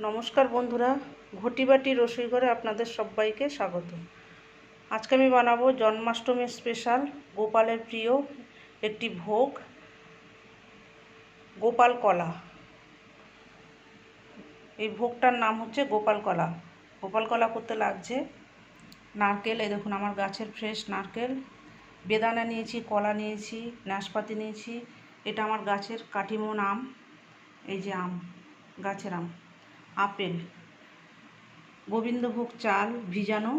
নমস্কার বন্ধুরা, ঘটি বাটির রসুই ঘরে আপনাদের সবাইকে স্বাগত। আজকে আমি বানাবো জন্মাষ্টমীর স্পেশাল গোপালের প্রিয় একটি ভোগ, গোপাল কলা। এই ভোগটার নাম হচ্ছে গোপাল কলা। গোপাল কলা করতে লাগছে নারকেল। এই দেখুন আমার গাছের ফ্রেশ নারকেল, বেদানা নিয়েছি, কলা নিয়েছি, নাশপাতি নিয়েছি। এটা আমার গাছের কাটিমন আম, এই যে আম, গাছের আম, আপেল, গোবিন্দভোগ চাল ভিজানো,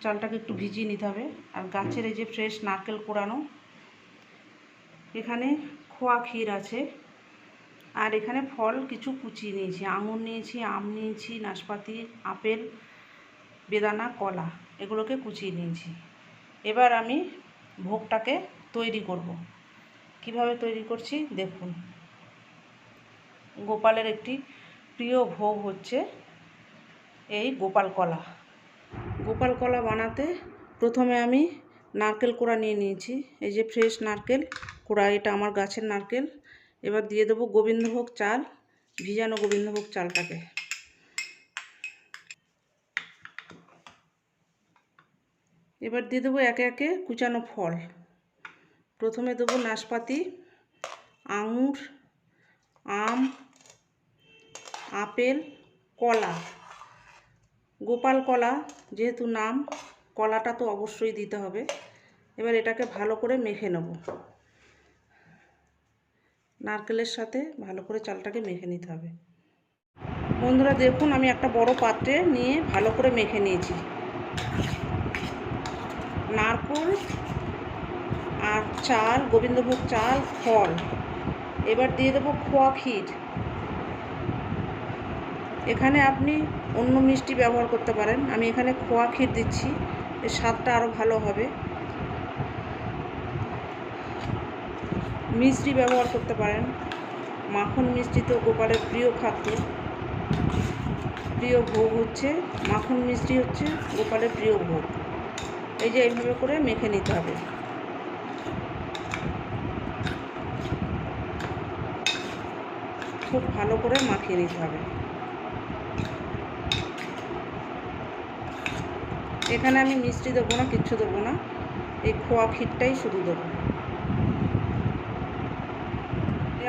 চালটাকে একটু ভিজিয়ে নিতে হবে। আর গাছের এই যে ফ্রেশ নারকেল কোড়ানো, এখানে খোয়া ক্ষীর আছে। আর এখানে ফল কিছু কুচিয়ে নিয়েছি, আঙুর নিয়েছি, আম নিয়েছি, নাশপাতি, আপেল, বেদানা, কলা, এগুলোকে কুচিয়ে নিয়েছি। এবার আমি ভোগটাকে তৈরি করব। কিভাবে তৈরি করছি দেখুন। গোপালের একটি প্রিয় ভোগ হচ্ছে এই গোপাল কলা। গোপাল কলা বানাতে প্রথমে আমি নারকেল কোড়া নিয়ে নিয়েছি। এই যে ফ্রেশ নারকেল কোড়া, এটা আমার গাছের নারকেল। এবার দিয়ে দেবো গোবিন্দভোগ চাল, ভিজানো গোবিন্দভোগ চালটাকে। এবার দিয়ে দেবো একে একে কুচানো ফল। প্রথমে দেবো নাশপাতি, আঙুর, আম, আপেল, কলা। গোপাল কলা যেহেতু নাম, কলাটা তো অবশ্যই দিতে হবে। এবার এটাকে ভালো করে মেখে নেব। নারকেলের সাথে ভালো করে চালটাকে মেখে নিতে হবে। বন্ধুরা দেখুন, আমি একটা বড় পাত্রে নিয়ে ভালো করে মেখে নিয়েছি নারকেল আর চাল, গোবিন্দভোগ চাল, ফল। এবার দিয়ে দেবো খোয়া ক্ষীর। এখানে আপনি অন্য মিষ্টি ব্যবহার করতে পারেন, আমি এখানে খোয়া ক্ষীর দিচ্ছি, এর স্বাদটা আরও ভালো হবে। মিষ্টি ব্যবহার করতে পারেন, মাখন মিষ্টি তো গোপালের প্রিয় খাদ্য, প্রিয় ভোগ হচ্ছে মাখন মিষ্টি, হচ্ছে গোপালের প্রিয় ভোগ। এই যে এইভাবে করে মেখে নিতে হবে। খুব ভালো করে মাখিয়ে নিতে হবে। এখানে আমি মিষ্টি দেবো না, কিচ্ছু দেবো না, এই খোয়া ক্ষীরটাই শুধু দেবো।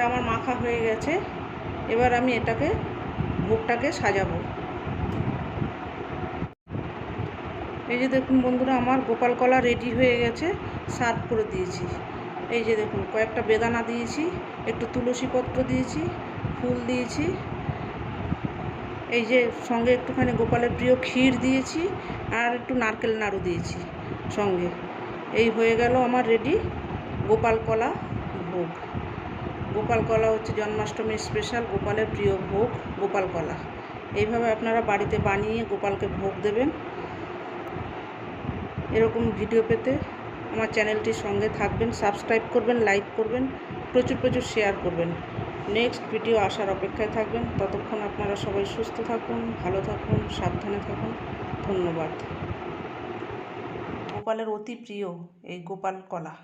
আমার মাখা হয়ে গেছে। এবার আমি এটাকে ভোগটাকে সাজাবো। এই যে দেখুন বন্ধুরা, আমার গোপাল কলা রেডি হয়ে গেছে, সার্ভ করে দিয়েছি। এই যে দেখুন, কয়েকটা বেদানা দিয়েছি, একটু তুলসী পত্র দিয়েছি, ফুল দিয়েছি, এই যে সঙ্গে একটুখানি গোপালের প্রিয় ক্ষীর দিয়েছি, আর একটু নারকেল নাড়ু দিয়েছি সঙ্গে। এই হয়ে গেল আমার রেডি গোপাল কলা ভোগ। গোপাল কলা হচ্ছে জন্মাষ্টমীর স্পেশাল গোপালের প্রিয় ভোগ, গোপাল কলা। এইভাবে আপনারা বাড়িতে বানিয়ে গোপালকে ভোগ দেবেন। এরকম ভিডিও পেতে আমার চ্যানেলটির সঙ্গে থাকবেন, সাবস্ক্রাইব করবেন, লাইক করবেন, প্রচুর প্রচুর শেয়ার করবেন। নেক্সট ভিডিও আসার অপেক্ষায় থাকবেন। ততক্ষণ আপনারা সবাই সুস্থ থাকুন, ভালো থাকুন, সাবধানে থাকুন। ধন্যবাদ। গোপালের অতি প্রিয় এই গোপাল কলা।